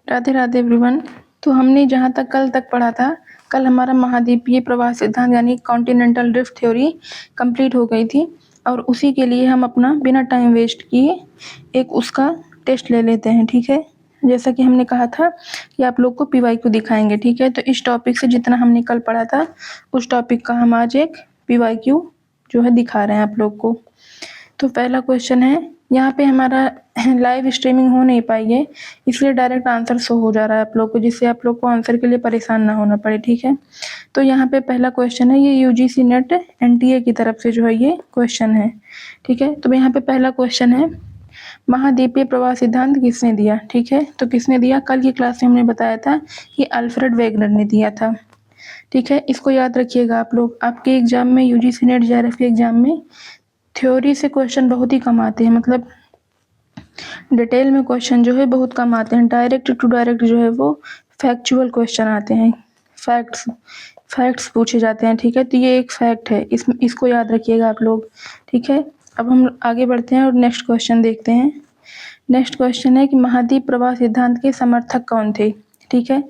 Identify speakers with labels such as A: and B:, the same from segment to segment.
A: Radhe Radhe everyone. तो हमने जहाँ तक कल तक पढ़ा था, कल हमारा महाद्वीपीय प्रवाह सिद्धांत यानी कॉन्टिनेंटल ड्रिफ्ट थ्योरी कंप्लीट हो गई थी और उसी के लिए हम अपना बिना टाइम वेस्ट किए एक उसका टेस्ट ले लेते हैं। ठीक है, जैसा कि हमने कहा था कि आप लोग को पीवाई को दिखाएंगे। ठीक है, तो इस टॉपिक से जितना हमने कल पढ़ा था उस टॉपिक का हम आज एक पीवाई क्यू जो है दिखा रहे हैं आप लोग को। तो पहला क्वेश्चन है, यहाँ पे हमारा लाइव स्ट्रीमिंग हो नहीं पाई है इसलिए डायरेक्ट आंसर शो हो जा रहा है आप लोग को, जिससे आप लोग को आंसर के लिए परेशान ना होना पड़े। ठीक है, तो यहाँ पे पहला क्वेश्चन है, ये यूजीसी नेट एनटीए की तरफ से जो है ये क्वेश्चन है। ठीक है, तो यहाँ पे पहला क्वेश्चन है, महाद्वीपीय प्रवाह सिद्धांत किसने दिया। ठीक है, तो किसने दिया, कल की क्लास में हमने बताया था कि अल्फ्रेड वेगनर ने दिया था। ठीक है, इसको याद रखिएगा आप लोग, आपके एग्जाम में यूजीसी नेट जेआरएफ के एग्जाम में थ्योरी से क्वेश्चन बहुत ही कम आते हैं, मतलब डिटेल में क्वेश्चन जो है बहुत कम आते हैं। डायरेक्ट टू डायरेक्ट जो है वो फैक्चुअल क्वेश्चन आते हैं, फैक्ट्स पूछे जाते हैं। ठीक है, तो ये एक फैक्ट है, इसको याद रखिएगा आप लोग। ठीक है, अब हम आगे बढ़ते हैं और नेक्स्ट क्वेश्चन देखते हैं। नेक्स्ट क्वेश्चन है कि महाद्वीप प्रवाह सिद्धांत के समर्थक कौन थे। ठीक है,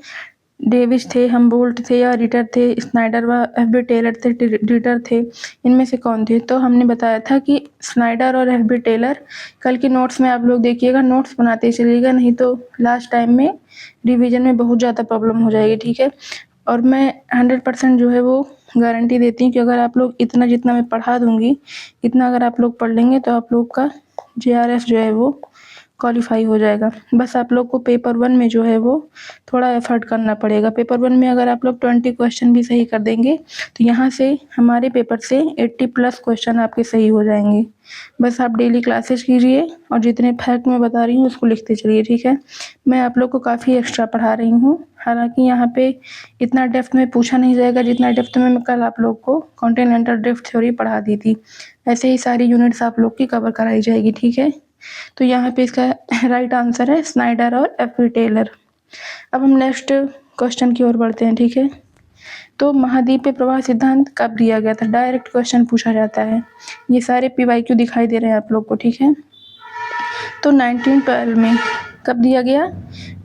A: डेविस थे, हमबोल्ट थे या रिटर थे, स्नाइडर व एफ.बी. टेलर थे, रिटर थे, इनमें से कौन थे। तो हमने बताया था कि स्नाइडर और एफ.बी. टेलर, कल के नोट्स में आप लोग देखिएगा, नोट्स बनाते चलिएगा, नहीं तो लास्ट टाइम में रिवीजन में बहुत ज़्यादा प्रॉब्लम हो जाएगी। ठीक है, और मैं 100% जो है वो गारंटी देती हूँ कि अगर आप लोग इतना जितना मैं पढ़ा दूंगी, इतना अगर आप लोग पढ़ लेंगे तो आप लोग का जेआरएफ जो है वो क्वालिफाई हो जाएगा। बस आप लोग को पेपर 1 में जो है वो थोड़ा एफर्ट करना पड़ेगा। पेपर 1 में अगर आप लोग 20 क्वेश्चन भी सही कर देंगे तो यहाँ से हमारे पेपर से 80+ क्वेश्चन आपके सही हो जाएंगे। बस आप डेली क्लासेस कीजिए और जितने फैक्ट मैं बता रही हूँ उसको लिखते चलिए। ठीक है, मैं आप लोग को काफ़ी एक्स्ट्रा पढ़ा रही हूँ, हालांकि यहाँ पे इतना डेप्थ में पूछा नहीं जाएगा जितना डेप्थ में मैं कल आप लोग को कॉन्टिनेंटल ड्रिफ्ट थ्योरी पढ़ा दी थी। ऐसे ही सारी यूनिट्स आप लोग की कवर कराई जाएगी। ठीक है, तो यहाँ पे इसका राइट आंसर है स्नाइडर और एफ.बी. टेलर। अब हम नेक्स्ट क्वेश्चन की ओर बढ़ते हैं। ठीक है, तो महाद्वीपीय प्रवाह सिद्धांत कब दिया गया था, डायरेक्ट क्वेश्चन पूछा जाता है। ये सारे पीवाईक्यू दिखाई दे रहे हैं आप लोग को। ठीक है, तो 1912 में। कब दिया गया,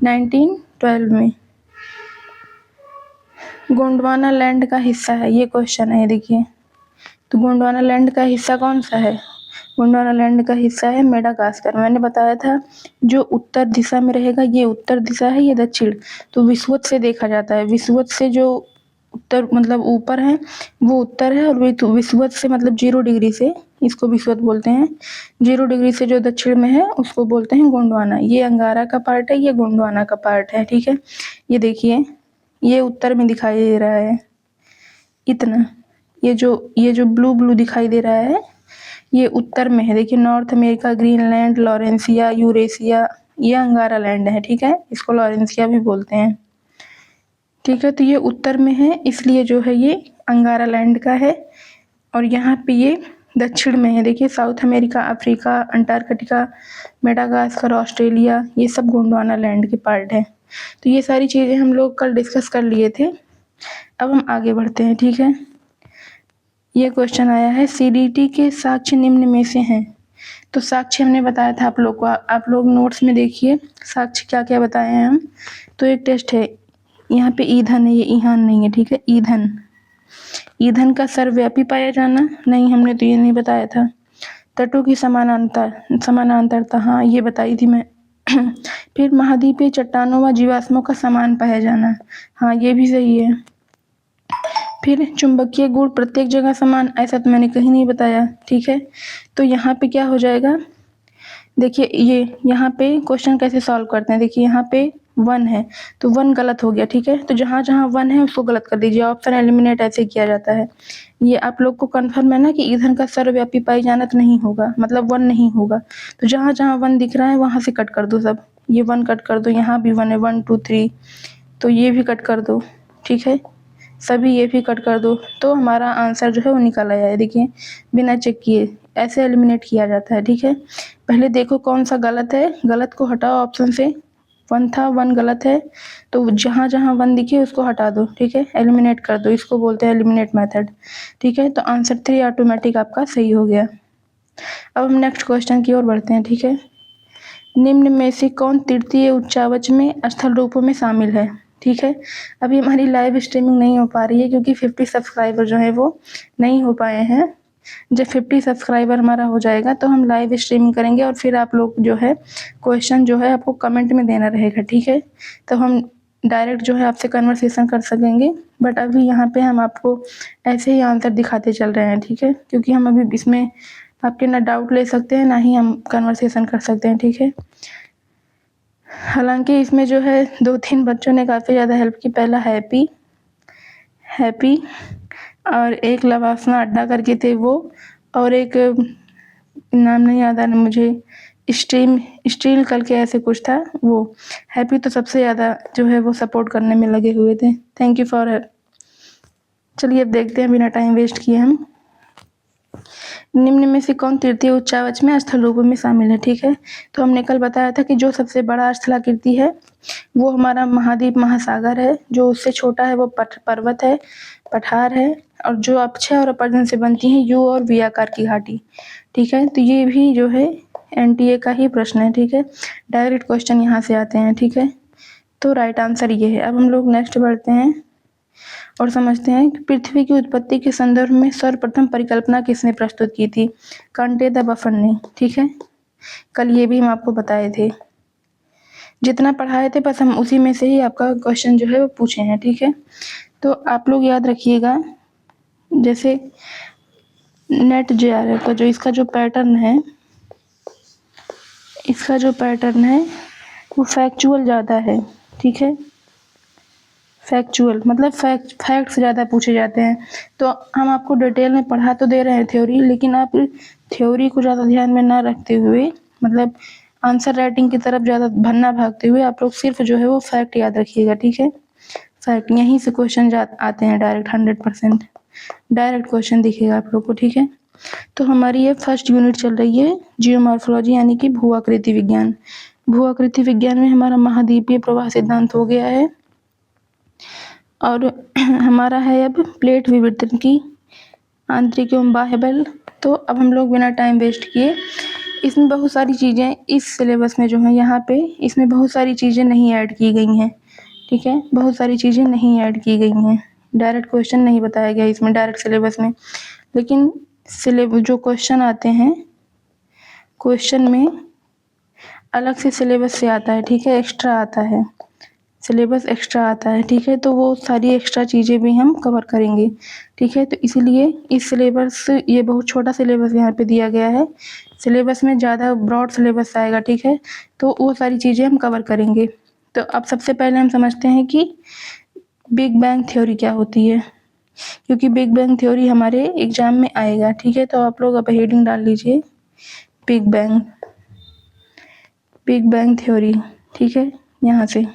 A: 1912 में। गोंडवाना लैंड का हिस्सा है, ये क्वेश्चन है, देखिए। तो गोंडवाना लैंड का हिस्सा कौन सा है, गोंडवाना लैंड का हिस्सा है मेडागास्कर। मैंने बताया था जो उत्तर दिशा में रहेगा ये उत्तर दिशा है, ये दक्षिण। तो विषुवत से देखा जाता है, विषुवत से जो उत्तर मतलब ऊपर है वो उत्तर है, और विषुवत से मतलब 0 डिग्री से, इसको विषुवत बोलते हैं। 0 डिग्री से जो दक्षिण में है उसको बोलते हैं गोंडवाना। ये अंगारा का पार्ट है, ये गोंडवाना का पार्ट है। ठीक है, ये देखिए, ये उत्तर में दिखाई दे रहा है इतना, ये जो ब्लू ब्लू दिखाई दे रहा है ये उत्तर में है। देखिए, north America, Greenland, Laurentia, Eurasia, ये अंगारा लैंड है। ठीक है, इसको लॉरेंसिया भी बोलते हैं। ठीक है, तो ये उत्तर में है इसलिए जो है ये अंगारा लैंड का है, और यहाँ पे ये दक्षिण में है। देखिए, south America, Africa, Antarctica, Madagascar, Australia, ये सब गोंडवाना लैंड के पार्ट है। तो ये सारी चीज़ें हम लोग कल डिस्कस कर लिए थे। अब हम आगे बढ़ते हैं। ठीक है, ये क्वेश्चन आया है, सीडीटी के साक्ष्य निम्न में से हैं। तो साक्ष्य हमने बताया था आप लोग को, आप लोग नोट्स में देखिए साक्ष्य क्या क्या बताए हैं हम। तो एक टेस्ट है, यहाँ पे ईंधन है, ये ईंधन नहीं है। ठीक है, ईंधन का सर्वव्यापी पाया जाना, नहीं, हमने तो ये नहीं बताया था। तटों की समानांतरता, हाँ ये बताई थी मैं। फिर महाद्वीपीय चट्टानों व जीवाश्मों का समान पाया जाना, हाँ ये भी सही है। फिर चुंबकीय गुण प्रत्येक जगह समान, ऐसा तो मैंने कहीं नहीं बताया। ठीक है, तो यहाँ पे क्या हो जाएगा, देखिए ये यहाँ पे क्वेश्चन कैसे सॉल्व करते हैं। देखिए, यहाँ पे 1 है तो 1 गलत हो गया। ठीक है, तो जहाँ जहाँ 1 है उसको गलत कर दीजिए, ऑप्शन एलिमिनेट ऐसे किया जाता है। ये आप लोग को कंफर्म है ना कि ईंधन का सर्वव्यापी पाई जाना तो नहीं होगा, मतलब 1 नहीं होगा। तो जहाँ जहाँ 1 दिख रहा है वहाँ से कट कर दो सब, ये 1 कट कर दो, यहाँ भी 1 है, 1 2 3, तो ये भी कट कर दो। ठीक है, सभी ये भी कट कर दो, तो हमारा आंसर जो है वो निकल आया है। देखिए, बिना चेक किए ऐसे एलिमिनेट किया जाता है। ठीक है, पहले देखो कौन सा गलत है, गलत को हटाओ ऑप्शन से। 1 था, 1 गलत है, तो जहाँ जहाँ 1 दिखे उसको हटा दो। ठीक है, एलिमिनेट कर दो, इसको बोलते हैं एलिमिनेट मेथड। ठीक है, तो आंसर 3 ऑटोमेटिक आपका सही हो गया। अब हम नेक्स्ट क्वेश्चन की ओर बढ़ते हैं। ठीक है, निम्न में से कौन तृतीय उच्चावच में स्थल रूपों में शामिल है? ठीक है, अभी हमारी लाइव स्ट्रीमिंग नहीं हो पा रही है क्योंकि 50 सब्सक्राइबर जो है वो नहीं हो पाए हैं। जब 50 सब्सक्राइबर हमारा हो जाएगा तो हम लाइव स्ट्रीमिंग करेंगे और फिर आप लोग जो है क्वेश्चन जो है आपको कमेंट में देना रहेगा, ठीक है? तो हम डायरेक्ट जो है आपसे कन्वर्सेशन कर सकेंगे, बट अभी यहाँ पे हम आपको ऐसे ही आंसर दिखाते चल रहे हैं, ठीक है? क्योंकि हम अभी इसमें आपके ना डाउट ले सकते हैं ना ही हम कन्वर्सेशन कर सकते हैं, ठीक है? हालांकि इसमें जो है 2-3 बच्चों ने काफ़ी ज़्यादा हेल्प की। पहला हैप्पी और एक लवासना अड्डा करके थे वो, और एक नाम नहीं याद आ रहा मुझे, स्टील करके ऐसे कुछ था वो। हैप्पी तो सबसे ज़्यादा जो है वो सपोर्ट करने में लगे हुए थे। Thank you for help. चलिए अब देखते हैं बिना टाइम वेस्ट किए हम। निम्न में से कौन तृतीय उच्चावच में स्थल रूपों में शामिल है? ठीक है, तो हमने कल बताया था कि जो सबसे बड़ा स्थलाकृति है वो हमारा महाद्वीप महासागर है, जो उससे छोटा है वो पर्वत है, पठार है, और जो अक्षय और अपरजन से बनती है यू और वी आकार की घाटी। ठीक है, तो ये भी जो है एनटीए का ही प्रश्न है। ठीक है, डायरेक्ट क्वेश्चन यहाँ से आते हैं। ठीक है, तो राइट आंसर ये है। अब हम लोग नेक्स्ट बढ़ते हैं और समझते हैं कि पृथ्वी की उत्पत्ति के संदर्भ में सर्वप्रथम परिकल्पना किसने प्रस्तुत की थी? कांटे द बफन ने। ठीक है, कल ये भी हम आपको बताए थे, जितना पढ़ाए थे बस हम उसी में से ही आपका क्वेश्चन जो है वो पूछे हैं। ठीक है, तो आप लोग याद रखिएगा, जैसे नेट जेआरएफ का जो इसका जो पैटर्न है, वो फैक्चुअल ज़्यादा है। ठीक है, फैक्चुअल मतलब फैक्ट्स ज़्यादा पूछे जाते हैं। तो हम आपको डिटेल में पढ़ा तो दे रहे हैं थ्योरी, लेकिन आप थ्योरी को ज़्यादा ध्यान में ना रखते हुए, मतलब आंसर राइटिंग की तरफ ज़्यादा भरना भागते हुए, आप लोग सिर्फ जो है वो फैक्ट याद रखिएगा। ठीक है, फैक्ट, यहीं से क्वेश्चन आते हैं डायरेक्ट, 100% डायरेक्ट क्वेश्चन दिखेगा आप लोग को। ठीक है, तो हमारी ये फर्स्ट यूनिट चल रही है जियोमॉर्फोलॉजी, यानी कि भू आकृति विज्ञान। भू आकृति विज्ञान में हमारा महाद्वीपीय प्रवाह सिद्धांत हो गया है, और हमारा है अब प्लेट विवर्तन की आंतरिक एवं बाह्य बल। तो अब हम लोग बिना टाइम वेस्ट किए, इसमें बहुत सारी चीज़ें इस सिलेबस में जो है यहाँ पे इसमें बहुत सारी चीज़ें नहीं ऐड की गई हैं। ठीक है, बहुत सारी चीज़ें नहीं ऐड की गई हैं, डायरेक्ट क्वेश्चन नहीं बताया गया इसमें डायरेक्ट सिलेबस में, लेकिन जो क्वेश्चन आते हैं, क्वेश्चन में अलग से सिलेबस से आता है। ठीक है, एक्स्ट्रा आता है, सिलेबस एक्स्ट्रा आता है। ठीक है, तो वो सारी एक्स्ट्रा चीज़ें भी हम कवर करेंगे। ठीक है, तो इसीलिए इस सिलेबस, ये बहुत छोटा सिलेबस यहाँ पे दिया गया है, सिलेबस में ज़्यादा ब्रॉड सिलेबस आएगा। ठीक है, तो वो सारी चीज़ें हम कवर करेंगे। तो अब सबसे पहले हम समझते हैं कि बिग बैंग थ्योरी क्या होती है, क्योंकि बिग बैंग थ्योरी हमारे एग्जाम में आएगा। ठीक है, तो आप लोग अब हेडिंग डाल लीजिए, बिग बैंग थ्योरी। ठीक है, यहाँ से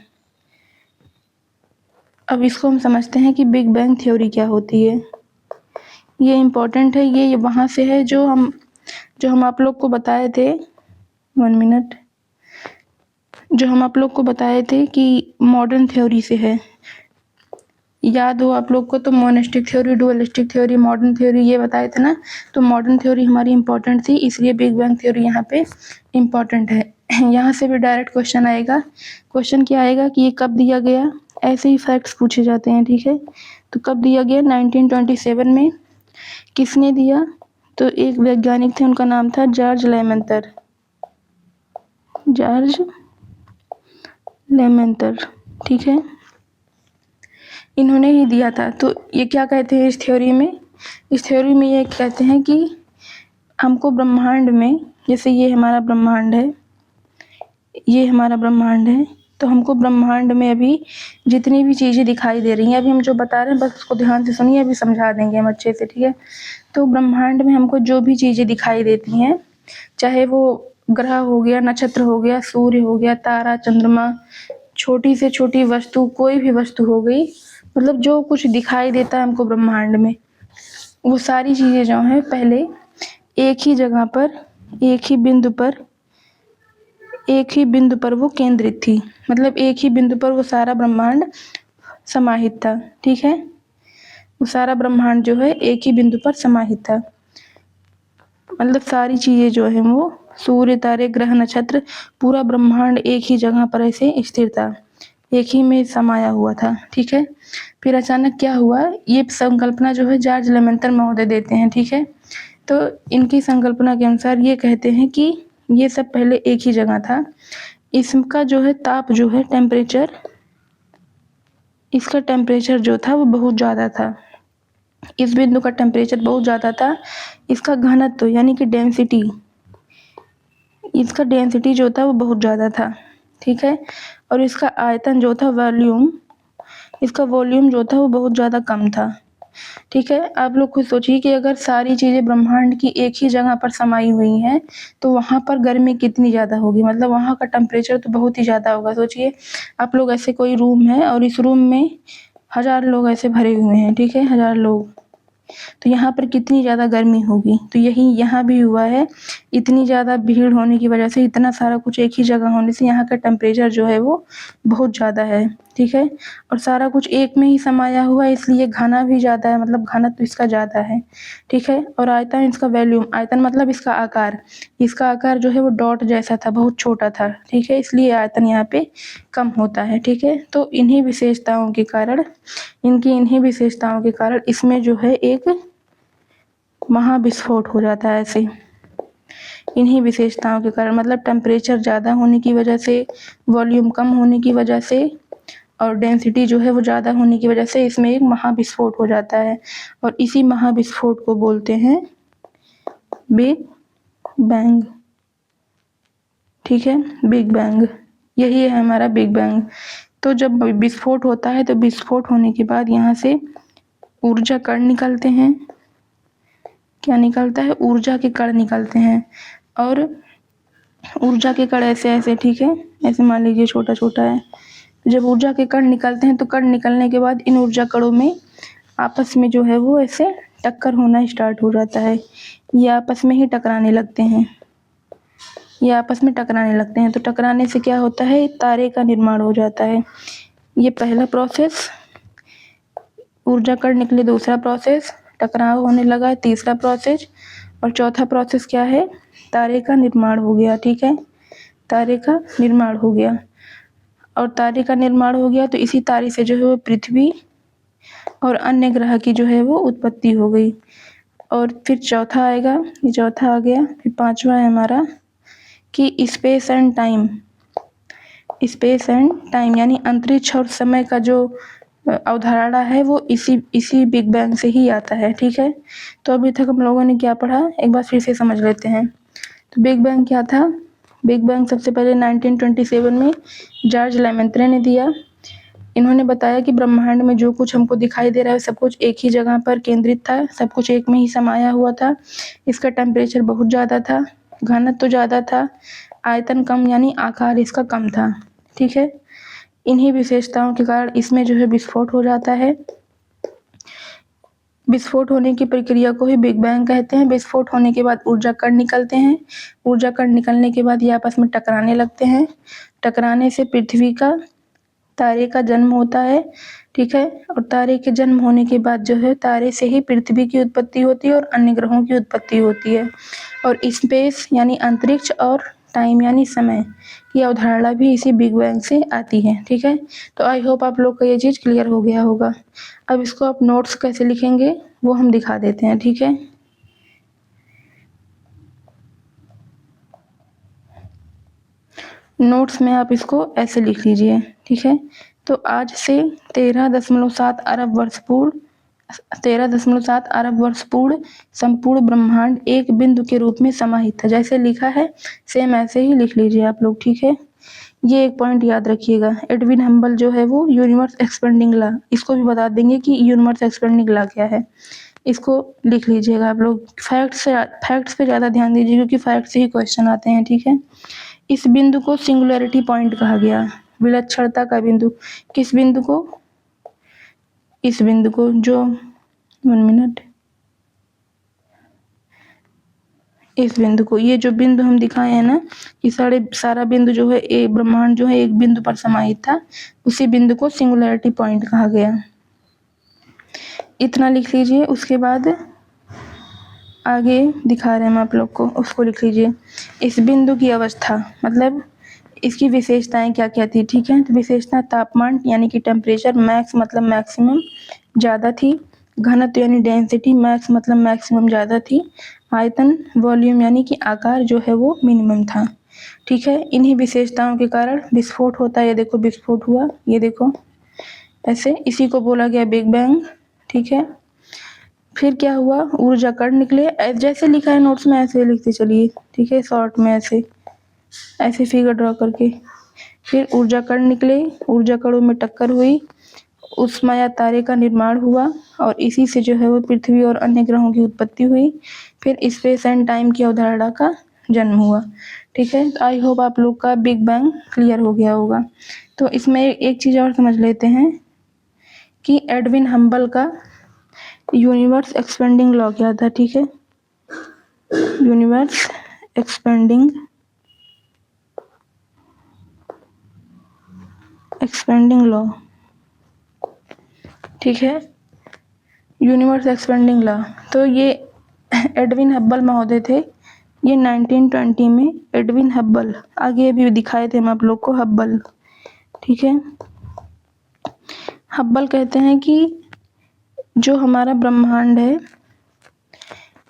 A: अब इसको हम समझते हैं कि बिग बैंग थ्योरी क्या होती है। ये इम्पोर्टेंट है, ये वहाँ से है जो हम आप लोग को बताए थे, 1 मिनट, जो हम आप लोग को बताए थे कि मॉडर्न थ्योरी से है। याद हो आप लोग को, तो monistic theory, dualistic theory, modern theory ये बताए थे ना। तो मॉडर्न थ्योरी हमारी इंपॉर्टेंट थी, इसलिए बिग बैंग थ्योरी यहाँ पे इम्पॉर्टेंट है। यहाँ से भी डायरेक्ट क्वेश्चन आएगा। क्वेश्चन क्या आएगा कि ये कब दिया गया, ऐसे ही फैक्ट्स पूछे जाते हैं। ठीक है, तो कब दिया गया, 1927 में। किसने दिया, तो एक वैज्ञानिक थे, उनका नाम था जॉर्ज लेमेंतर। ठीक है, इन्होंने ही दिया था। तो ये क्या कहते हैं इस थ्योरी में ये कहते हैं कि हमको ब्रह्मांड में, जैसे ये हमारा ब्रह्मांड है, तो हमको ब्रह्मांड में अभी जितनी भी चीज़ें दिखाई दे रही हैं, अभी हम जो बता रहे हैं बस उसको ध्यान से सुनिए, अभी समझा देंगे हम अच्छे से। ठीक है, तो ब्रह्मांड में हमको जो भी चीज़ें दिखाई देती हैं, चाहे वो ग्रह हो गया, नक्षत्र हो गया, सूर्य हो गया, तारा, चंद्रमा, छोटी से छोटी वस्तु, कोई भी वस्तु हो गई, मतलब जो कुछ दिखाई देता है हमको ब्रह्मांड में, वो सारी चीज़ें जो हैं पहले एक ही जगह पर, एक ही बिंदु पर वो केंद्रित थी। मतलब एक ही बिंदु पर वो सारा ब्रह्मांड समाहित था। ठीक है, वो सारा ब्रह्मांड जो है एक ही बिंदु पर समाहित था, मतलब सारी चीज़ें जो है वो सूर्य, तारे, ग्रह, नक्षत्र, पूरा ब्रह्मांड एक ही जगह पर ऐसे स्थिर था, एक ही में समाया हुआ था। ठीक है, फिर अचानक क्या हुआ, ये संकल्पना जो है जॉर्ज लेमेंतर महोदय देते हैं। ठीक है, तो इनकी संकल्पना के अनुसार ये कहते हैं कि ये सब पहले एक ही जगह था, इसका जो है ताप जो है टेम्परेचर, इसका टेम्परेचर जो था वो बहुत ज़्यादा था, इस बिंदु का टेम्परेचर बहुत ज़्यादा था, इसका घनत्व यानी कि डेंसिटी, इसका डेंसिटी जो था वो बहुत ज़्यादा था। ठीक है, और इसका आयतन जो था वॉल्यूम, इसका वॉल्यूम जो था वो बहुत ज़्यादा कम था। ठीक है, आप लोग खुद सोचिए कि अगर सारी चीज़ें ब्रह्मांड की एक ही जगह पर समाई हुई हैं तो वहाँ पर गर्मी कितनी ज़्यादा होगी, मतलब वहाँ का टेम्परेचर तो बहुत ही ज़्यादा होगा। सोचिए आप लोग, ऐसे कोई रूम है और इस रूम में 1000 लोग ऐसे भरे हुए हैं। ठीक है, 1000 लोग, तो यहाँ पर कितनी ज़्यादा गर्मी होगी। तो यही यहाँ भी हुआ है, इतनी ज़्यादा भीड़ होने की वजह से, इतना सारा कुछ एक ही जगह होने से यहाँ का टेम्परेचर जो है वो बहुत ज़्यादा है। ठीक है, और सारा कुछ एक में ही समाया हुआ है, इसलिए घना भी ज़्यादा है, मतलब घनत्व इसका ज़्यादा है। ठीक है, और आयतन, इसका वॉल्यूम, आयतन मतलब इसका आकार, इसका आकार जो है वो डॉट जैसा था, बहुत छोटा था। ठीक है, इसलिए आयतन यहाँ पे कम होता है। ठीक है, तो इन्हीं विशेषताओं के कारण, इन्हीं विशेषताओं के कारण इसमें जो है एक महाविस्फोट हो जाता है ऐसे, इन्हीं विशेषताओं के कारण, मतलब टेम्परेचर ज़्यादा होने की वजह से, वॉल्यूम कम होने की वजह से और डेंसिटी जो है वो ज़्यादा होने की वजह से इसमें एक महाविस्फोट हो जाता है, और इसी महाविस्फोट को बोलते हैं बिग बैंग। ठीक है, बिग बैंग, यही है हमारा बिग बैंग। तो जब विस्फोट होता है तो विस्फोट होने के बाद यहाँ से ऊर्जा कण निकलते हैं, क्या निकलता है, ऊर्जा के कण निकलते हैं, और ऊर्जा के कण ऐसे ऐसे, ठीक है, ऐसे मान लीजिए छोटा छोटा है। जब ऊर्जा के कण निकलते हैं तो कण निकलने के बाद इन ऊर्जा कणों में आपस में जो है वो ऐसे टक्कर होना स्टार्ट हो जाता है, ये आपस में ही टकराने लगते हैं, ये आपस में टकराने लगते हैं। तो टकराने से क्या होता है, तारे का निर्माण हो जाता है। ये पहला प्रोसेस, ऊर्जा कण निकले, दूसरा प्रोसेस टकराव होने लगा, तीसरा प्रोसेस, और चौथा प्रोसेस क्या है, तारे का निर्माण हो गया। ठीक है, तारे का निर्माण हो गया, और तारे का निर्माण हो गया तो इसी तारे से जो है वो पृथ्वी और अन्य ग्रह की जो है वो उत्पत्ति हो गई। और फिर चौथा आएगा, ये चौथा आ गया। फिर पांचवा है हमारा कि space and time, space and time यानी अंतरिक्ष और समय का जो अवधारणा है वो इसी बिग बैंग से ही आता है। ठीक है, तो अभी तक हम लोगों ने क्या पढ़ा, एक बार फिर से समझ लेते हैं। तो बिग बैंग क्या था, बिग बैंग सबसे पहले 1927 में जॉर्ज लेमेंत्रे ने दिया। इन्होंने बताया कि ब्रह्मांड में जो कुछ हमको दिखाई दे रहा है सब कुछ एक ही जगह पर केंद्रित था, सब कुछ एक में ही समाया हुआ था, इसका टेम्परेचर बहुत ज़्यादा था, घनत्व तो ज़्यादा था, आयतन कम यानी आकार इसका कम था। ठीक है, इन्हीं विशेषताओं के कारण इसमें जो है विस्फोट हो जाता है। विस्फोट होने की प्रक्रिया को ही बिग बैंग कहते हैं। विस्फोट होने के बाद ऊर्जा कण निकलते हैं, ऊर्जा कण निकलने के बाद ये आपस में टकराने लगते हैं, टकराने से पृथ्वी का, तारे का जन्म होता है। ठीक है, और तारे के जन्म होने के बाद जो है तारे से ही पृथ्वी की उत्पत्ति होती है और अन्य ग्रहों की उत्पत्ति होती है। और स्पेस यानी अंतरिक्ष और टाइम यानी समय की अवधारणा भी इसी बिग बैंग से आती है। ठीक है, तो आई होप आप लोग को ये चीज़ क्लियर हो गया होगा। अब इसको आप नोट्स कैसे लिखेंगे वो हम दिखा देते हैं। ठीक है, नोट्स में आप इसको ऐसे लिख लीजिए। ठीक है, तो आज से 13.7 अरब वर्ष पूर्व, 13.7 अरब वर्ष पूर्व संपूर्ण ब्रह्मांड एक बिंदु के रूप में समाहित था। जैसे लिखा है सेम ऐसे ही लिख लीजिए आप लोग। ठीक है, ये एक पॉइंट याद रखिएगा, एडविन हम्बल जो है वो यूनिवर्स एक्सपेंडिंग लॉ, इसको भी बता देंगे कि यूनिवर्स एक्सपेंडिंग लॉ क्या है, इसको लिख लीजिएगा आप लोग। फैक्ट्स पे ज़्यादा ध्यान दीजिए क्योंकि फैक्ट से ही क्वेश्चन आते हैं। ठीक है, इस बिंदु को सिंगुलैरिटी पॉइंट कहा गया, विलक्षणता का बिंदु। किस बिंदु को, इस बिंदु को, जो 1 मिनट, इस बिंदु को, ये जो बिंदु हम दिखाए हैं ना, कि सारा बिंदु जो है एक ब्रह्मांड जो है एक बिंदु पर समाहित था, उसी बिंदु को सिंगुलैरिटी पॉइंट कहा गया। इतना लिख लीजिए। उसके बाद आगे दिखा रहे हैं हम आप लोग को, उसको लिख लीजिए। इस बिंदु की अवस्था मतलब इसकी विशेषताएं क्या क्या थी, ठीक है। तो विशेषता तापमान यानी कि टेम्परेचर, मैक्स मतलब मैक्सिमम ज़्यादा थी, घनत्व यानी डेंसिटी, मैक्स मतलब मैक्सिमम ज़्यादा थी, आयतन वॉल्यूम यानी कि आकार जो है वो मिनिमम था, ठीक है। इन्हीं विशेषताओं के कारण विस्फोट होता है। ये देखो विस्फोट हुआ, ये देखो ऐसे, इसी को बोला गया बिग बैंग, ठीक है। फिर क्या हुआ, ऊर्जा कण निकले, जैसे लिखा है नोट्स में ऐसे लिखते चलिए, ठीक है, शॉर्ट में ऐसे ऐसे फिगर ड्रॉ करके। फिर ऊर्जा कण निकले, ऊर्जा कणों में टक्कर हुई, उष्मा या तारे का निर्माण हुआ और इसी से जो है वो पृथ्वी और अन्य ग्रहों की उत्पत्ति हुई। फिर स्पेस एंड टाइम की अवधारणा का जन्म हुआ, ठीक है। आई होप आप लोग का बिग बैंग क्लियर हो गया होगा। तो इसमें एक चीज़ और समझ लेते हैं कि एडविन हम्बल का यूनिवर्स एक्सपेंडिंग लॉ क्या था, ठीक है। यूनिवर्स एक्सपेंडिंग लॉ, ठीक है, यूनिवर्स एक्सपेंडिंग लॉ। तो ये एडविन हब्बल महोदय थे, ये 1920 में एडविन हब्बल, आगे भी दिखाए थे हम आप लोग को हब्बल, ठीक है। हब्बल कहते हैं कि जो हमारा ब्रह्मांड है,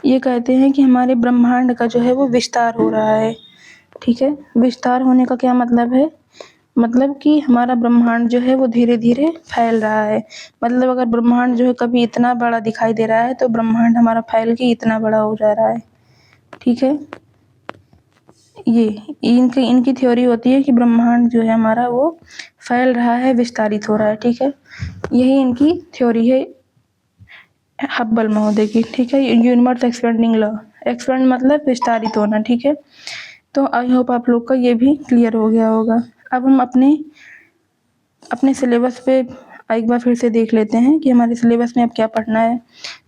A: ये कहते हैं कि हमारे ब्रह्मांड का जो है वो विस्तार हो रहा है, ठीक है। विस्तार होने का क्या मतलब है, मतलब कि हमारा ब्रह्मांड जो है वो धीरे धीरे फैल रहा है। मतलब अगर ब्रह्मांड जो है कभी इतना बड़ा दिखाई दे रहा है तो ब्रह्मांड हमारा फैल के इतना बड़ा हो जा रहा है, ठीक है। ये इनकी थ्योरी होती है कि ब्रह्मांड जो है हमारा वो फैल रहा है, विस्तारित हो रहा है, ठीक है। यही इनकी थ्योरी है हब्बल महोदय की, ठीक है। यूनिवर्स एक्सपेंडिंग लॉ, एक्सपेंड मतलब विस्तारित होना, ठीक है। तो आई होप आप लोग का ये भी क्लियर हो गया होगा। अब हम अपने सिलेबस पे एक बार फिर से देख लेते हैं कि हमारे सिलेबस में अब क्या पढ़ना है।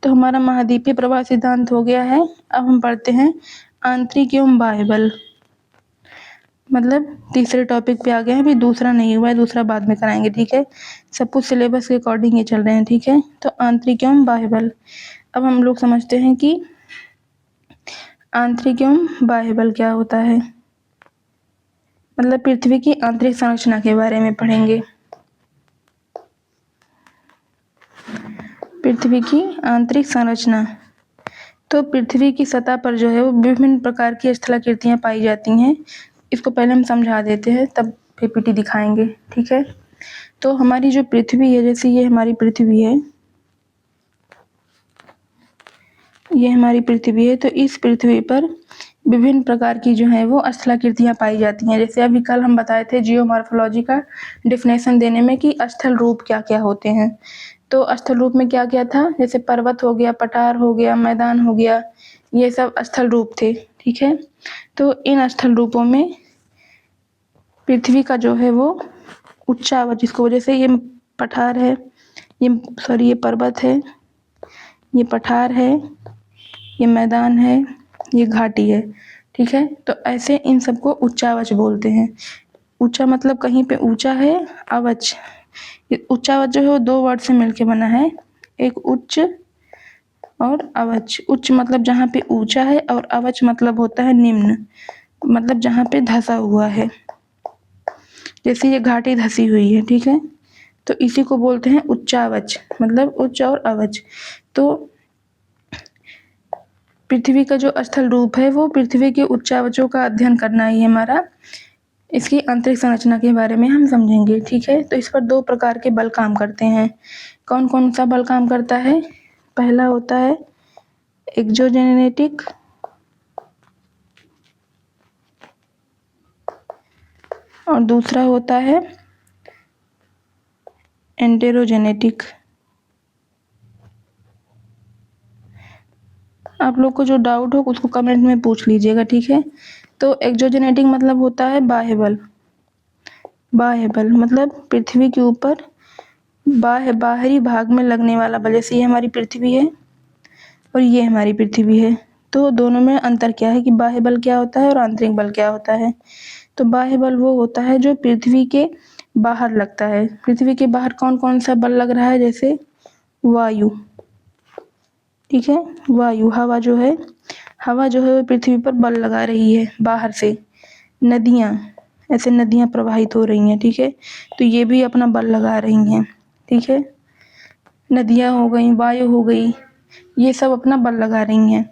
A: तो हमारा महाद्वीपीय प्रवाह सिद्धांत हो गया है। अब हम पढ़ते हैं आंतरिक एवं बाह्य बल, मतलब तीसरे टॉपिक पे आ गए हैं। अभी दूसरा नहीं हुआ है, दूसरा बाद में कराएंगे, ठीक है। सब कुछ सिलेबस के अकॉर्डिंग ही चल रहे हैं, ठीक है। तो आंतरिक एवं बाह्य बल, अब हम लोग समझते हैं कि आंतरिक एवं बाह्य बल क्या होता है। मतलब पृथ्वी की आंतरिक संरचना के बारे में पढ़ेंगे। पृथ्वी की आंतरिक संरचना, तो पृथ्वी की सतह पर जो है वो विभिन्न प्रकार की स्थलाकृतियां पाई जाती हैं। इसको पहले हम समझा देते हैं, तब पीपीटी दिखाएंगे, ठीक है। तो हमारी जो पृथ्वी है, जैसे ये हमारी पृथ्वी है, ये हमारी पृथ्वी है, तो इस पृथ्वी पर विभिन्न प्रकार की जो है वो स्थलाकृतियां पाई जाती हैं। जैसे अभी कल हम बताए थे जियोमॉर्फोलॉजी का डेफिनेशन देने में कि स्थल रूप क्या क्या होते हैं। तो स्थल रूप में क्या क्या था, जैसे पर्वत हो गया, पठार हो गया, मैदान हो गया, ये सब स्थल रूप थे, ठीक है। तो इन स्थल रूपों में पृथ्वी का जो है वो उच्चावच, जिसको वजह से ये पठार है, ये पर्वत है, ये पठार है, ये मैदान है, ये घाटी है, ठीक है। तो ऐसे इन सबको उच्चावच बोलते हैं। ऊंचा मतलब कहीं पे ऊंचा है, अवच, उच्चावच जो है वो दो वर्ड से मिलके बना है, एक उच्च और अवच। उच्च मतलब जहाँ पे ऊंचा है और अवच मतलब होता है निम्न, मतलब जहाँ पे धंसा हुआ है। जैसे ये घाटी धसी हुई है, ठीक है, तो इसी को बोलते हैं उच्चावच, मतलब उच्च और अवच। तो पृथ्वी का जो स्थल रूप है वो पृथ्वी के उच्चावचों का अध्ययन करना ही हमारा, इसकी आंतरिक संरचना के बारे में हम समझेंगे, ठीक है। तो इस पर दो प्रकार के बल काम करते हैं। कौन कौन सा बल काम करता है, पहला होता है एक्सोजेनेटिक और दूसरा होता है एंटेरोजेनेटिक। आप लोग को जो डाउट हो उसको कमेंट में पूछ लीजिएगा, ठीक है। तो एक्सोजेनेटिक मतलब होता है बाह्य बल। बाह्य बल मतलब पृथ्वी के ऊपर बाहरी भाग में लगने वाला बल। जैसे ये हमारी पृथ्वी है और ये हमारी पृथ्वी है, तो दोनों में अंतर क्या है कि बाह्य बल क्या होता है और आंतरिक बल क्या होता है। तो बाह्य बल वो होता है जो पृथ्वी के बाहर लगता है। पृथ्वी के बाहर कौन कौन सा बल लग रहा है, जैसे वायु, ठीक है। वायु, हवा जो है वो पृथ्वी पर बल लगा रही है बाहर से। नदियाँ, ऐसे नदियाँ प्रवाहित हो रही हैं, ठीक है, तो ये भी अपना बल लगा रही हैं, ठीक है। नदियाँ हो गई, वायु हो गई, ये सब अपना बल लगा रही हैं।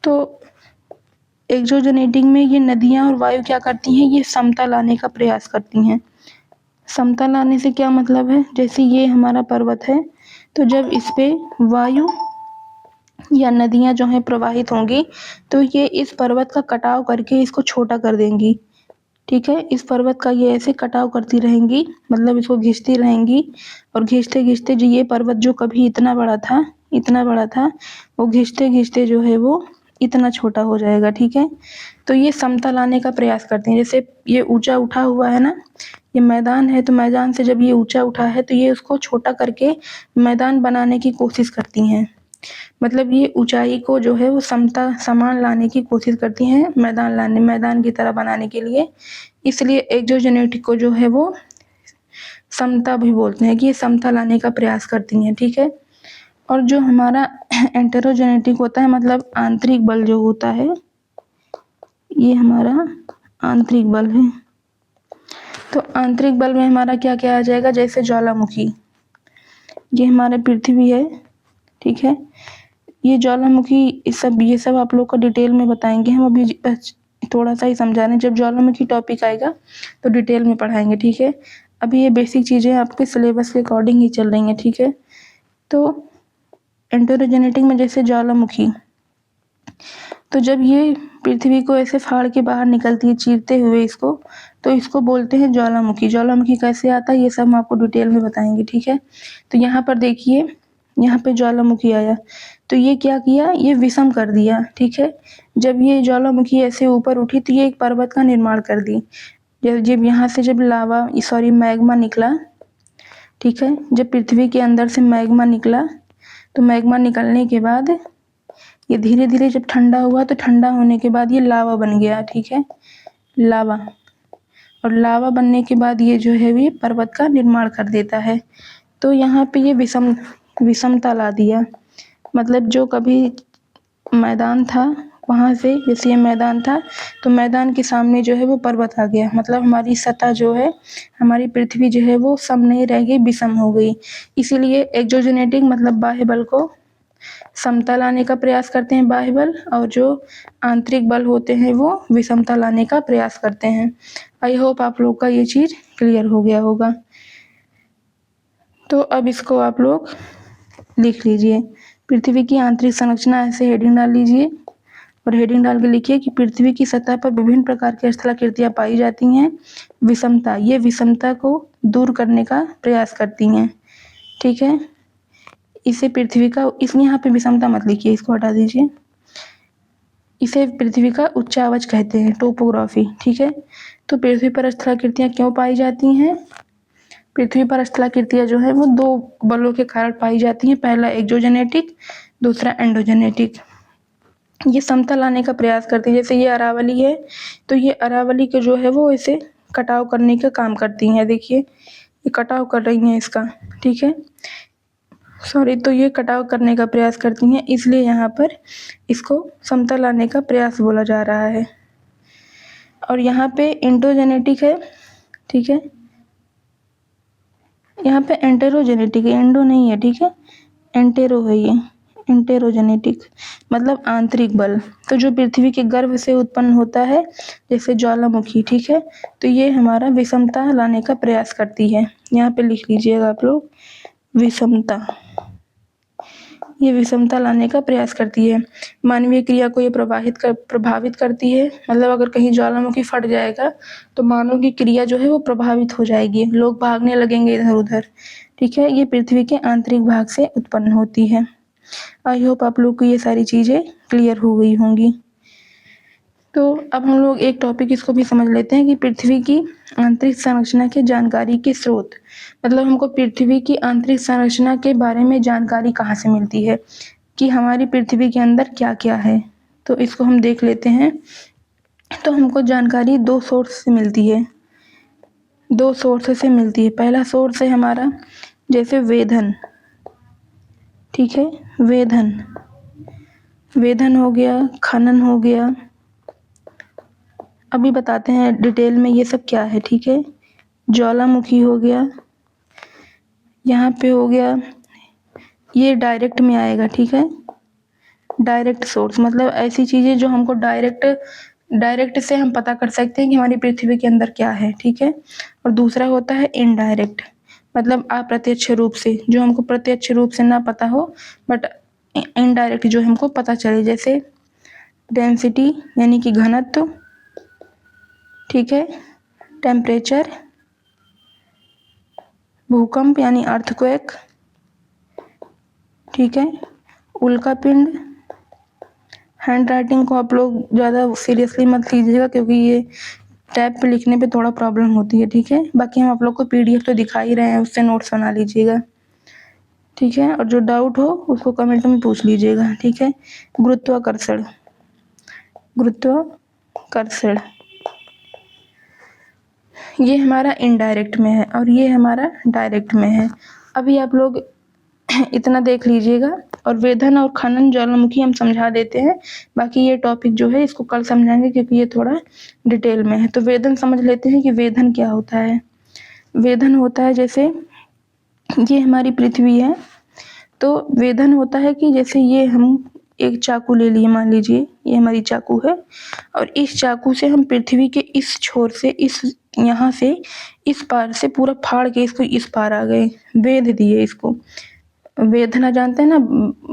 A: तो एक्सोजेनेटिक में ये नदियाँ और वायु क्या करती हैं, ये समता लाने का प्रयास करती हैं। समता लाने से क्या मतलब है, जैसे ये हमारा पर्वत है, तो जब इस पे वायु या नदियाँ जो हैं प्रवाहित होंगी, तो ये इस पर्वत का कटाव करके इसको छोटा कर देंगी, ठीक है। इस पर्वत का ये ऐसे कटाव करती रहेंगी, मतलब इसको घिसती रहेंगी, और घिसते-घिसते जो ये पर्वत जो कभी इतना बड़ा था, वो घिसते-घिसते जो है वो इतना छोटा हो जाएगा, ठीक है। तो ये समता लाने का प्रयास करते हैं। जैसे ये ऊँचा उठा हुआ है ना, ये मैदान है, तो मैदान से जब ये ऊँचा उठा है, तो ये उसको छोटा करके मैदान बनाने की कोशिश करती हैं। मतलब ये ऊँचाई को जो है वो समान लाने की कोशिश करती हैं, मैदान की तरह बनाने के लिए। इसलिए एक्सोजेनेटिक को जो है वो समता भी बोलते हैं, कि ये समता लाने का प्रयास करती हैं, ठीक है। और जो हमारा एंटेरोजेनेटिक होता है, मतलब आंतरिक बल जो होता है, ये हमारा आंतरिक बल है। तो आंतरिक बल में हमारा क्या-क्या आ जाएगा, जैसे ज्वालामुखी, ये हमारे पृथ्वी है, ठीक है। ये ज्वालामुखी ये सब आप लोग को डिटेल में बताएंगे, हम अभी थोड़ा सा ही समझा रहे हैं। जब ज्वालामुखी टॉपिक आएगा तो डिटेल में पढ़ाएंगे, ठीक है। अभी ये बेसिक चीज़ें आपके सिलेबस के अकॉर्डिंग ही चल रही हैं, ठीक है। तो एंटेरोजेनेटिक में जैसे ज्वालामुखी, तो जब ये पृथ्वी को ऐसे फाड़ के बाहर निकलती है, चीरते हुए इसको, तो इसको बोलते हैं ज्वालामुखी। ज्वालामुखी कैसे आता है, ये सब हम आपको डिटेल में बताएंगे, ठीक है। तो यहाँ पर देखिए, यहाँ पे ज्वालामुखी आया, तो ये क्या किया, ये विषम कर दिया, ठीक है। जब ये ज्वालामुखी ऐसे ऊपर उठी, तो ये एक पर्वत का निर्माण कर दी। जब यहाँ से जब मैग्मा निकला, ठीक है, जब पृथ्वी के अंदर से मैग्मा निकला, तो मैग्मा निकलने के बाद ये धीरे धीरे जब ठंडा हुआ, तो ठंडा होने के बाद ये लावा बन गया, ठीक है, लावा। और लावा बनने के बाद ये जो है ये पर्वत का निर्माण कर देता है। तो यहाँ पे ये विषमता ला दिया, मतलब जो कभी मैदान था, वहाँ से जैसे ये मैदान था, तो मैदान के सामने जो है वो पर्वत आ गया। मतलब हमारी सतह जो है, हमारी पृथ्वी जो है वो सम नहीं रह गई, विषम हो गई। इसीलिए एक्सोजेनेटिक मतलब बाह्य बल को समता लाने का प्रयास करते हैं, बाह्य बल, और जो आंतरिक बल होते हैं वो विषमता लाने का प्रयास करते हैं। आई होप आप लोग का ये चीज़ क्लियर हो गया होगा। तो अब इसको आप लोग लिख लीजिए, पृथ्वी की आंतरिक संरचना, ऐसे हेडिंग डाल लीजिए, और हेडिंग डाल के लिखिए कि पृथ्वी की सतह पर विभिन्न प्रकार की स्थलाकृतियाँ पाई जाती हैं। विषमता, ये विषमता को दूर करने का प्रयास करती हैं, ठीक है। इसे पृथ्वी का, इस यहाँ पे विषमता मत लिखिए, इसको हटा दीजिए। इसे पृथ्वी का उच्चावच कहते हैं, टोपोग्राफी, ठीक है। तो पृथ्वी पर स्थलाकृतियाँ क्यों पाई जाती हैं, पृथ्वी पर स्थलाकृतियाँ जो है वो दो बलों के कारण पाई जाती हैं, पहला एक्सोजेनेटिक, दूसरा एंडोजेनेटिक। ये समता लाने का प्रयास करती है। जैसे ये अरावली है, तो ये अरावली के जो है वो इसे कटाव करने का काम करती हैं। देखिए ये कटाव कर रही हैं इसका, ठीक है, सॉरी, तो ये कटाव करने का प्रयास करती हैं, इसलिए यहाँ पर इसको समता लाने का प्रयास बोला जा रहा है। और यहाँ पे एंडोजेनेटिक है, ठीक है, यहाँ पे एंटेरोजेनेटिक है, एंडो नहीं है, ठीक है, एंटेरो है ये, एंटेरोजेनेटिक मतलब आंतरिक बल। तो जो पृथ्वी के गर्भ से उत्पन्न होता है, जैसे ज्वालामुखी, ठीक है, तो ये हमारा विषमता लाने का प्रयास करती है। यहाँ पे लिख लीजिएगा आप लोग, विषमता, ये विषमता लाने का प्रयास करती है। मानवीय क्रिया को ये प्रभावित करती है। मतलब अगर कहीं ज्वालामुखी फट जाएगा, तो मानव की क्रिया जो है वो प्रभावित हो जाएगी, लोग भागने लगेंगे इधर उधर, ठीक है। ये पृथ्वी के आंतरिक भाग से उत्पन्न होती है। आई होप आप लोग को ये सारी चीज़ें क्लियर हो गई होंगी। तो अब हम लोग एक टॉपिक इसको भी समझ लेते हैं कि पृथ्वी की आंतरिक संरचना के जानकारी के स्रोत, मतलब हमको पृथ्वी की आंतरिक संरचना के बारे में जानकारी कहाँ से मिलती है, कि हमारी पृथ्वी के अंदर क्या क्या है। तो इसको हम देख लेते हैं। तो हमको जानकारी दो सोर्स से मिलती है, दो सोर्स से मिलती है। पहला सोर्स है हमारा जैसे वेधन, ठीक है। वेधन, वेधन हो गया, खनन हो गया। अभी बताते हैं डिटेल में ये सब क्या है, ठीक है। ज्वालामुखी हो गया, यहाँ पे हो गया, ये डायरेक्ट में आएगा, ठीक है। डायरेक्ट सोर्स मतलब ऐसी चीजें जो हमको डायरेक्ट से हम पता कर सकते हैं कि हमारी पृथ्वी के अंदर क्या है, ठीक है। और दूसरा होता है इनडायरेक्ट, मतलब अप्रत्यक्ष रूप से, जो हमको प्रत्यक्ष रूप से ना पता हो बट इनडायरेक्ट जो हमको पता चले, जैसे डेंसिटी यानी कि घनत्व, ठीक है। टेम्परेचर, भूकंप यानी अर्थक्वेक, ठीक है। उल्कापिंड। हैंड राइटिंग को आप लोग ज़्यादा सीरियसली मत लीजिएगा क्योंकि ये टैब पे लिखने पे थोड़ा प्रॉब्लम होती है, ठीक है। बाकी हम आप लोग को पीडीएफ तो दिखा ही रहे हैं, उससे नोट्स बना लीजिएगा, ठीक है। और जो डाउट हो उसको कमेंट में पूछ लीजिएगा, ठीक है। गुरुत्वाकर्षण, गुरुत्वाकर्षण ये हमारा इनडायरेक्ट में है और ये हमारा डायरेक्ट में है। अभी आप लोग इतना देख लीजिएगा। और वेधन और खनन ज्वालामुखी हम समझा देते हैं, बाकी ये टॉपिक जो है इसको कल समझाएंगे क्योंकि ये थोड़ा डिटेल में है। तो वेधन समझ लेते हैं कि वेधन क्या होता है। वेधन होता है जैसे ये हमारी पृथ्वी है, तो वेधन होता है कि जैसे ये हम एक चाकू ले लिए, मान लीजिए ये हमारी चाकू है और इस चाकू से हम पृथ्वी के इस छोर से इस यहाँ से इस पार से पूरा फाड़ के इसको इस पार आ गए, वेध दिए इसको। वेधना जानते हैं ना,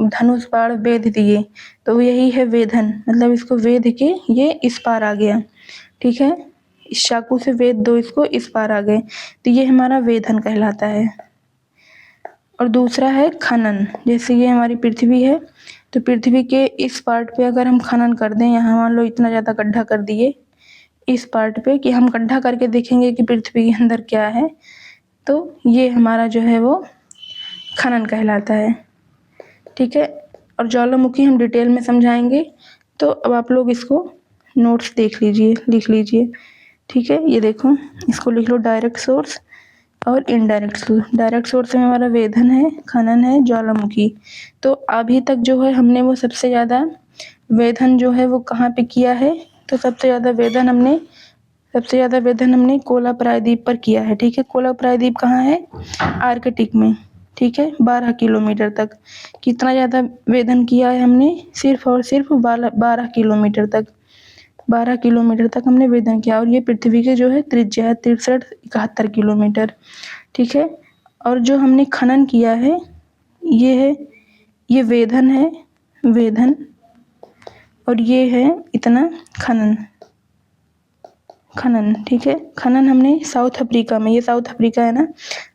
A: धनुष बाण वेध दिए, तो यही है वेधन, मतलब इसको वेध के ये इस पार आ गया, ठीक है। इस चाकू से वेध दो इसको इस पार आ गए, तो ये हमारा वेधन कहलाता है। और दूसरा है खनन, जैसे ये हमारी पृथ्वी है तो पृथ्वी के इस पार्ट पे अगर हम खनन कर दें, यहाँ मान लो इतना ज़्यादा गड्ढा कर दिए इस पार्ट पे कि हम गड्ढा करके देखेंगे कि पृथ्वी के अंदर क्या है, तो ये हमारा जो है वो खनन कहलाता है, ठीक है। और ज्वालामुखी हम डिटेल में समझाएंगे, तो अब आप लोग इसको नोट्स देख लीजिए, लिख लीजिए, ठीक है। ये देखो इसको लिख लो, डायरेक्ट सोर्स और इनडायरेक्ट सोर्स। डायरेक्ट सोर्स में हमारा वेधन है, खनन है, ज्वालामुखी। तो अभी तक जो है हमने वो सबसे ज़्यादा वेधन जो है वो कहाँ पे किया है, तो सबसे ज़्यादा वेधन हमने कोला प्रायद्वीप पर किया है, ठीक है। कोला प्रायद्वीप कहाँ है, आर्कटिक में, ठीक है। 12 किलोमीटर तक। कितना ज़्यादा वेधन किया है हमने, सिर्फ और सिर्फ 12 किलोमीटर तक, 12 किलोमीटर तक हमने वेधन किया। और ये पृथ्वी के जो है त्रिज्या है 63-71 किलोमीटर, ठीक है। और जो हमने खनन किया है ये है, ये वेधन है, वेधन, और ये है इतना खनन, खनन, ठीक है। खनन हमने साउथ अफ्रीका में, ये साउथ अफ्रीका है ना।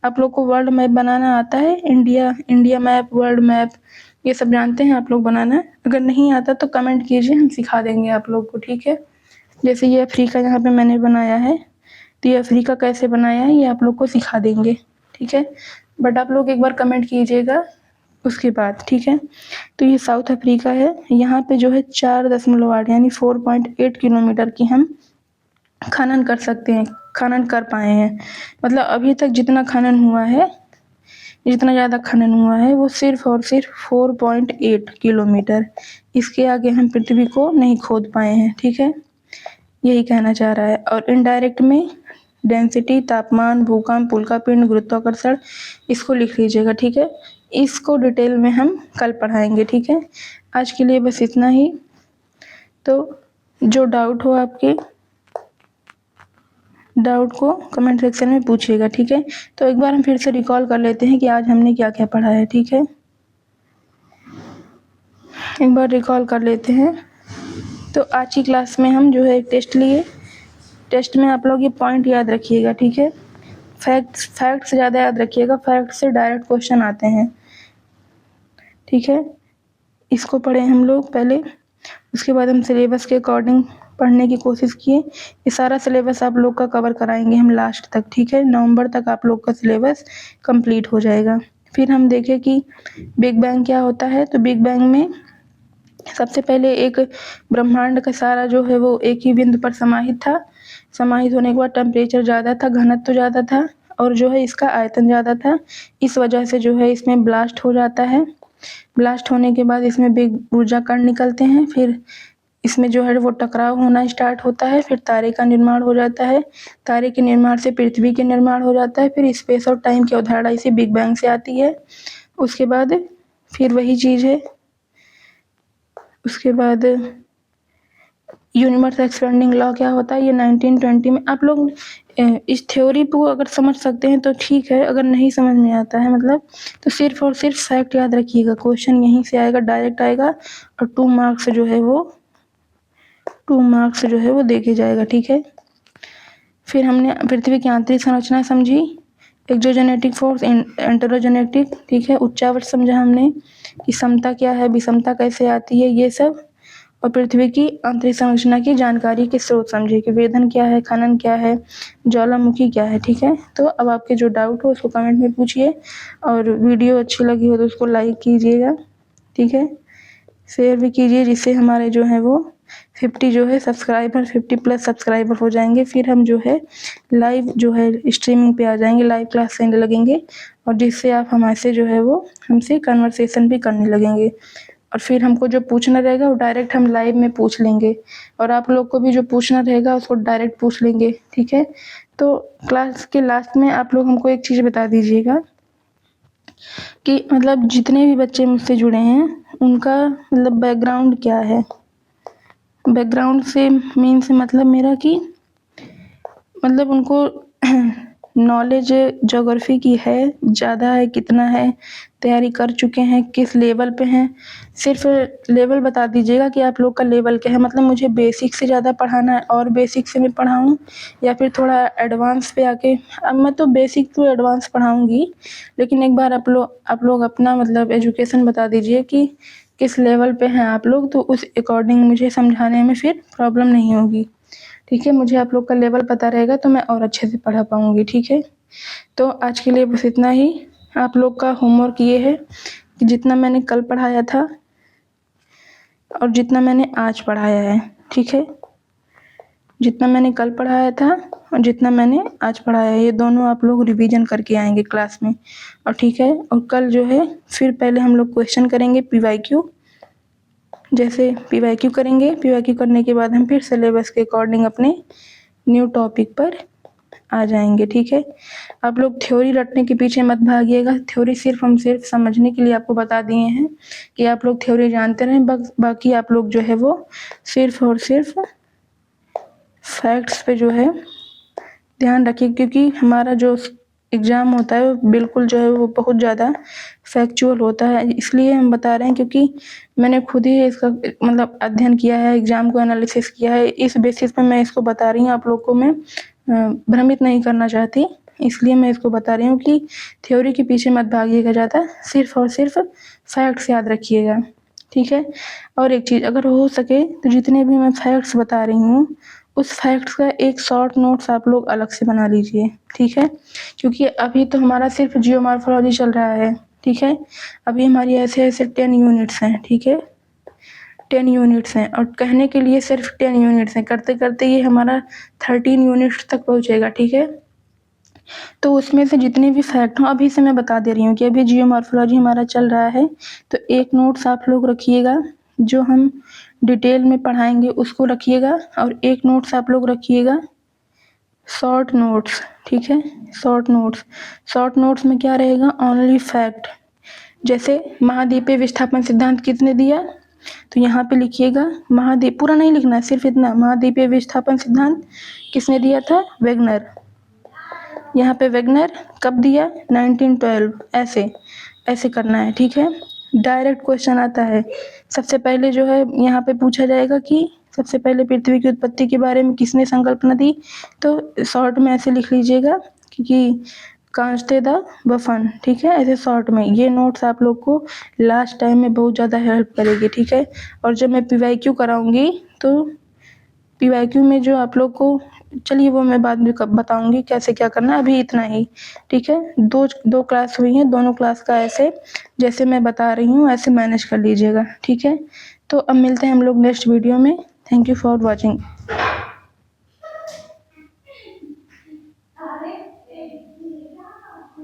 A: आप लोग को वर्ल्ड मैप बनाना आता है, इंडिया मैप, वर्ल्ड मैप, ये सब जानते हैं आप लोग बनाना। अगर नहीं आता तो कमेंट कीजिए, हम सिखा देंगे आप लोग को, ठीक है। जैसे ये अफ्रीका यहाँ पे मैंने बनाया है, तो ये अफ्रीका कैसे बनाया है ये आप लोग को सिखा देंगे, ठीक है। बट आप लोग एक बार कमेंट कीजिएगा उसके बाद, ठीक है। तो ये साउथ अफ्रीका है, यहाँ पे जो है 4.8 यानी 4.8 किलोमीटर की हम खनन कर सकते हैं, खनन कर पाए हैं। मतलब अभी तक जितना खनन हुआ है, जितना ज़्यादा खनन हुआ है वो सिर्फ और सिर्फ 4.8 किलोमीटर, इसके आगे हम पृथ्वी को नहीं खोद पाए हैं, ठीक है। यही कहना चाह रहा है। और इनडायरेक्ट में डेंसिटी, तापमान, भूकंप, उल्कापिंड, गुरुत्वाकर्षण, इसको लिख लीजिएगा, ठीक है। इसको डिटेल में हम कल पढ़ाएंगे, ठीक है। आज के लिए बस इतना ही। तो जो डाउट हो आपके, डाउट को कमेंट सेक्शन में पूछिएगा, ठीक है। तो एक बार हम फिर से रिकॉल कर लेते हैं कि आज हमने क्या क्या पढ़ा है, ठीक है। एक बार रिकॉल कर लेते हैं। तो आज की क्लास में हम जो है एक टेस्ट लिए, टेस्ट में आप लोग ये पॉइंट याद रखिएगा, ठीक है। फैक्ट्स ज़्यादा याद रखिएगा, फैक्ट से डायरेक्ट क्वेश्चन आते हैं, ठीक है। इसको पढ़े हम लोग पहले, उसके बाद हम सिलेबस के अकॉर्डिंग पढ़ने की कोशिश किए। ये सारा सिलेबस आप लोग का कवर कराएंगे हम लास्ट तक, ठीक है। नवंबर तक आप लोग का सिलेबस कंप्लीट हो जाएगा। फिर हम देखें कि बिग बैंग क्या होता है। तो बिग बैंग में सबसे पहले एक ब्रह्मांड का सारा जो है वो एक ही बिंदु पर समाहित था। समाहित होने के बाद टेम्परेचर ज़्यादा था, घनत्व ज़्यादा था और जो है इसका आयतन ज़्यादा था। इस वजह से जो है इसमें ब्लास्ट हो जाता है ब्लास्ट होने के बाद इसमें बिग ऊर्जा कण निकलते हैं, फिर इसमें जो है वो टकराव होना स्टार्ट होता है, फिर तारे का निर्माण हो जाता है, तारे के निर्माण से पृथ्वी के निर्माण हो जाता है, फिर स्पेस और टाइम की अवधारणा इसी बिग बैंग से आती है। उसके बाद फिर वही चीज़ है, उसके बाद यूनिवर्स एक्सपेंडिंग लॉ क्या होता है, ये 1920 में। आप लोग इस थ्योरी को अगर समझ सकते हैं तो ठीक है, अगर नहीं समझ में आता है मतलब तो सिर्फ और सिर्फ फैक्ट याद रखिएगा। क्वेश्चन यहीं से आएगा, डायरेक्ट आएगा, और 2 मार्क्स जो है वो देके जाएगा, ठीक है। फिर हमने पृथ्वी की आंतरिक संरचना समझी, एक्सोजेनेटिक फोर्स, एंटेरोजेनेटिक, ठीक है। उच्चावच समझा हमने कि समता क्या है, विषमता कैसे आती है, ये सब। और पृथ्वी की आंतरिक संरचना की जानकारी के स्रोत समझे कि वेधन क्या है, खनन क्या है, ज्वालामुखी क्या है, ठीक है। तो अब आपके जो डाउट हो उसको कमेंट में पूछिए, और वीडियो अच्छी लगी हो तो उसको लाइक कीजिएगा, ठीक है। शेयर भी कीजिए, जिससे हमारे जो है वो 50 जो है सब्सक्राइबर, 50+ सब्सक्राइबर हो जाएंगे। फिर हम जो है लाइव जो है स्ट्रीमिंग पे आ जाएंगे, लाइव क्लास लेने लगेंगे, और जिससे आप हमारे जो है वो हमसे कन्वर्सेशन भी करने लगेंगे। और फिर हमको जो पूछना रहेगा वो डायरेक्ट हम लाइव में पूछ लेंगे, और आप लोग को भी जो पूछना रहेगा उसको डायरेक्ट पूछ लेंगे, ठीक है। तो क्लास के लास्ट में आप लोग हमको एक चीज़ बता दीजिएगा कि मतलब जितने भी बच्चे मुझसे जुड़े हैं उनका मतलब बैकग्राउंड क्या है। बैकग्राउंड से मीन्स मतलब मेरा कि मतलब उनको नॉलेज ज्योग्राफी की है, ज़्यादा है, कितना है, तैयारी कर चुके हैं, किस लेवल पे हैं। सिर्फ लेवल बता दीजिएगा कि आप लोग का लेवल क्या है। मतलब मुझे बेसिक से ज़्यादा पढ़ाना है और बेसिक से मैं पढ़ाऊँ, या फिर थोड़ा एडवांस पे आके। अब मैं तो बेसिक टू एडवांस पढ़ाऊँगी, लेकिन एक बार आप लोग अपना मतलब एजुकेशन बता दीजिए कि किस लेवल पे हैं आप लोग, तो उस अकॉर्डिंग मुझे समझाने में फिर प्रॉब्लम नहीं होगी, ठीक है। मुझे आप लोग का लेवल पता रहेगा तो मैं और अच्छे से पढ़ा पाऊँगी, ठीक है। तो आज के लिए बस इतना ही। आप लोग का होमवर्क ये है कि जितना मैंने कल पढ़ाया था और जितना मैंने आज पढ़ाया है, ठीक है। जितना मैंने कल पढ़ाया था और जितना मैंने आज पढ़ाया है, ये दोनों आप लोग रिवीजन करके आएंगे क्लास में, और ठीक है। और कल जो है फिर पहले हम लोग क्वेश्चन करेंगे PYQ, जैसे PYQ करेंगे। PYQ करने के बाद हम फिर सिलेबस के अकॉर्डिंग अपने न्यू टॉपिक पर आ जाएंगे, ठीक है। आप लोग थ्योरी रटने के पीछे मत भागिएगा। थ्योरी हम सिर्फ समझने के लिए आपको बता दिए हैं कि आप लोग थ्योरी जानते रहें, बाकी आप लोग जो है वो सिर्फ और सिर्फ फैक्ट्स पे जो है ध्यान रखिए, क्योंकि हमारा जो एग्ज़ाम होता है वो बिल्कुल जो है वो बहुत ज़्यादा फैक्चुअल होता है। इसलिए हम बता रहे हैं क्योंकि मैंने खुद ही इसका मतलब अध्ययन किया है, एग्ज़ाम को एनालिसिस किया है। इस बेसिस पे मैं इसको बता रही हूँ, आप लोग को मैं भ्रमित नहीं करना चाहती, इसलिए मैं इसको बता रही हूँ कि थ्योरी के पीछे मत भागिएगा ज़्यादा, सिर्फ और सिर्फ फैक्ट्स याद रखिएगा, ठीक है। और एक चीज़, अगर हो सके तो जितने भी मैं फैक्ट्स बता रही हूँ उस फैक्ट्स का एक शॉर्ट नोट्स आप लोग अलग से बना लीजिए, ठीक है। क्योंकि अभी तो हमारा सिर्फ जियोमॉर्फोलॉजी चल रहा है, ठीक है। अभी हमारी ऐसे 10 यूनिट्स हैं, ठीक है। 10 यूनिट्स हैं, और कहने के लिए सिर्फ 10 यूनिट्स हैं, करते करते ये हमारा 13 यूनिट्स तक पहुँचेगा, ठीक है। तो उसमें से जितने भी फैक्ट हों, अभी से मैं बता दे रही हूँ कि अभी जियोमॉर्फोलॉजी हमारा चल रहा है, तो एक नोट्स आप लोग रखिएगा, जो हम डिटेल में पढ़ाएंगे उसको रखिएगा, और एक नोट्स आप लोग रखिएगा शॉर्ट नोट्स, ठीक है। शॉर्ट नोट्स में क्या रहेगा, ओनली फैक्ट। जैसे महाद्वीपीय विस्थापन सिद्धांत किसने दिया, तो यहाँ पे लिखिएगा महाद्वीप, पूरा नहीं लिखना है, सिर्फ इतना, महाद्वीपीय विस्थापन सिद्धांत किसने दिया था, वेगनर। यहाँ पे वेगनर कब दिया, 1912। ऐसे करना है, ठीक है। डायरेक्ट क्वेश्चन आता है। सबसे पहले जो है यहाँ पे पूछा जाएगा कि सबसे पहले पृथ्वी की उत्पत्ति के बारे में किसने संकल्पना दी, तो शॉर्ट में ऐसे लिख लीजिएगा कि कांस्टे द बफन, ठीक है। ऐसे शॉर्ट में ये नोट्स आप लोग को लास्ट टाइम में बहुत ज़्यादा हेल्प करेगी, ठीक है। और जब मैं PYQ कराऊंगी तो PYQ में जो आप लोग को, चलिए वो मैं बाद में बताऊंगी कैसे क्या करना है, अभी इतना ही, ठीक है। दो क्लास हुई हैं, दोनों क्लास का ऐसे जैसे मैं बता रही हूँ ऐसे मैनेज कर लीजिएगा, ठीक है। तो अब मिलते हैं हम लोग नेक्स्ट वीडियो में। Thank you for watching.